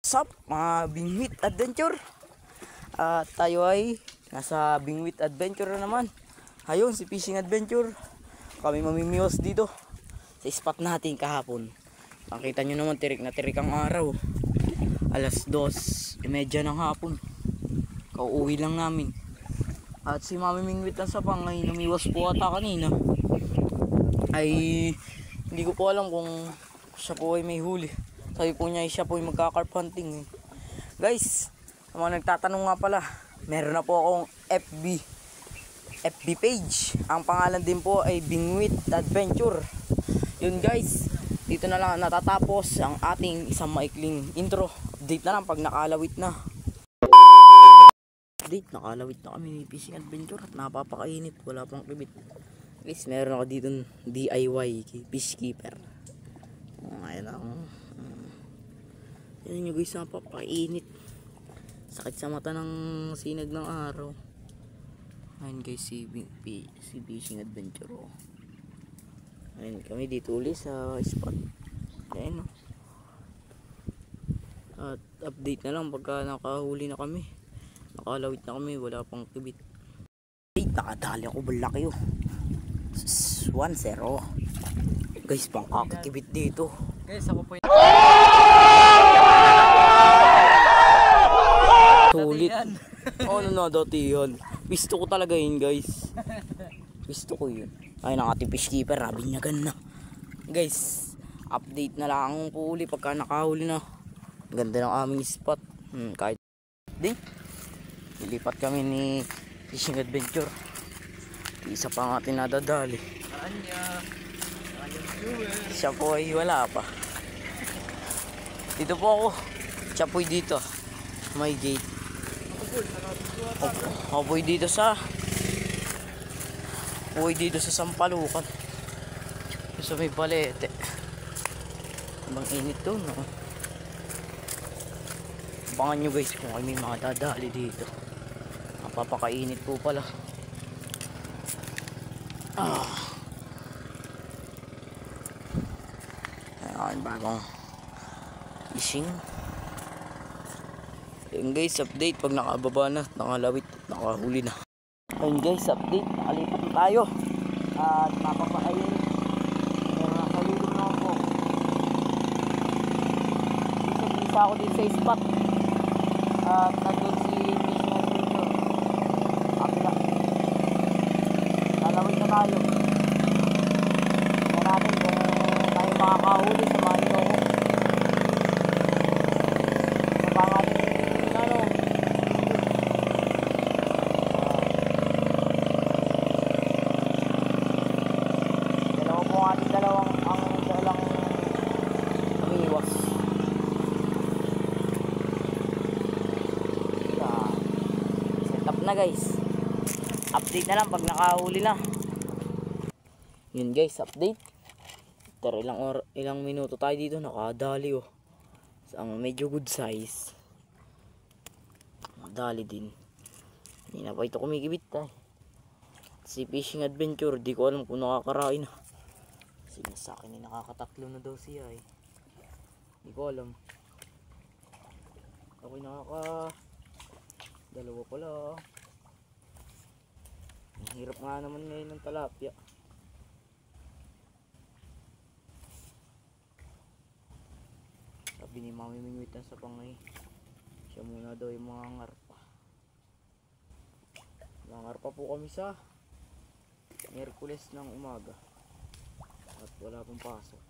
Sup mga Bingwit Adventure. Tayo ay nasa Bingwit Adventure na naman. Ayun si Fishing Adventure. Kami mamimiwas dito sa spot natin kahapon. Nakita nyo naman tirik na tirik ang araw. Alas 2:30 ng hapon. Kauuwi lang namin. At si Mami Mingwit ang sapang ay namiwas po ata kanina. Ay hindi ko po alam kung siya po ay may huli. Sabi po niya ay siya po ay magka-carp hunting. Guys, sa mga nagtatanong nga pala, meron na po akong FB page. Ang pangalan din po ay Bingwit Adventure. Yun guys, dito na lang natatapos ang ating isang maikling intro. Update na lang pag nakalawit na. Update, nakalawit na kami ni Fishing Adventure at napapakainit, wala pang kibit. Guys, meron ako dito DIY fish keeper. Ayan ako. Yan nyo guys, napapakainit. Sakit sa mata ng sinag ng araw. Ayan guys, si Fishing Adventure. Ayan kami dito ulit sa spot. Ayan o. At update na lang pagka nakahuli na kami. Nakalawit na kami, wala pang kibit. Ay, nakadali ako, balaki o. 1-0. Guys, pang kakakibit dito. Guys, ako po yung sulit. Ano na dati yan. Gusto ko talaga yun guys. Gusto ko yun. Ayun ang ating fish keeper, binyagan na. Guys, update na lang kung huli pagka nakahuli na. Ganda ng aming spot. Kahit update, lilipat kami ni Fishing Adventure. Isa pa nga ating nadadali. Siya po ay wala pa. Dito po ako. Siya po ay dito. May gate. Ako po ay dito sa Sampalukan. Sa may Balete. Abang init to, no? Abangan nyo guys kung may mga dadali dito. Napapakainit po pala. Ayan, bagong fishing. Ayan guys, update pag nakababa na, nakalawit at nakahuli na. Ayan guys, update, nakalipat na tayo. At napapakainit. Pero nakalulong na ako. Isa ako din sa spot. At nandun si Fishing Adventure. Kapila. Lalawit na tayo. Tignan natin kung tayo makakahuli sa mga nyo. Sa pangating ano. Dalawa po ang ating dalang umiiwas. Set up na guys. Update na lang pag nakahuli na. Yun guys, update. Pero ilang minuto tayo dito, nakadali oh. So, medyo good size. Nakadali din. Hindi na pa ito kumikibit tayo. Si Fishing Adventure, di ko alam kung nakakarain na. Kasi sa akin nakakatatlo na daw siya eh. Di ko alam. Ako'y dalawa pala. Ang hirap nga naman ngayon ng talapia. Sabi ni Mami Mingwit sa pangay, siya muna daw yung mga ngarpa. Mga ngarpa po kami sa Miyerkules ng umaga. At wala pong pasok.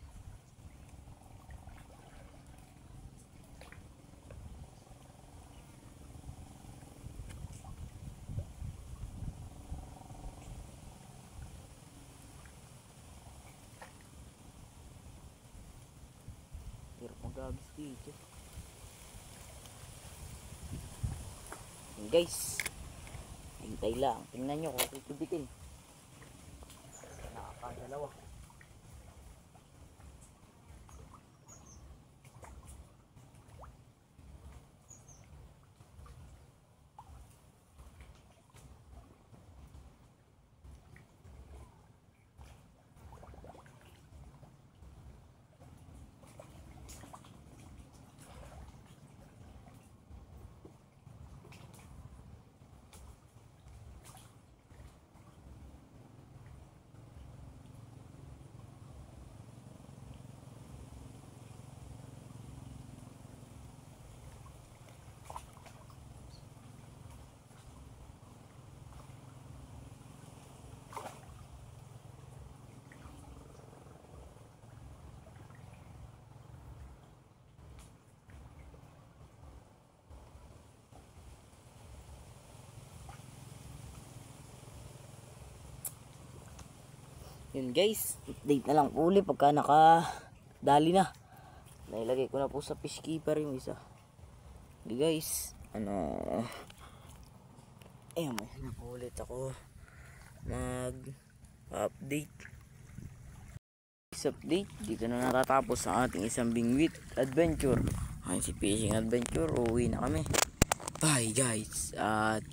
Hirap mag-agis dito. And guys, hintay lang. Tingnan nyo kung kukubitin. Nakakadalawa. Yun guys, update na lang uli pagka nakadali na. Nailagay ko na po sa fish keeper yung isa. Okay guys, may na po ulit ako mag-update. Update, dito na natatapos ang ating isang bingwit adventure. Ay, si Fishing Adventure, uwi na kami. Bye guys, at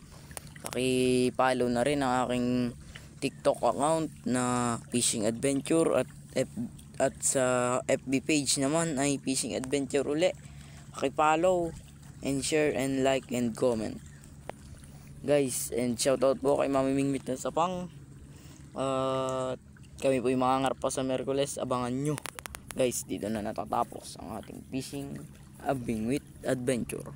paki-follow na rin ang aking TikTok account na Fishing Adventure at sa FB page naman ay Fishing Adventure uli. Paki-follow and share and like and comment guys, and shoutout po kay Mami Mingmit ng Sapang. Kami po yung mangangarap pa sa Merkules, abangan nyo guys. Dito na natatapos ang ating Fishing Bingwit Adventure.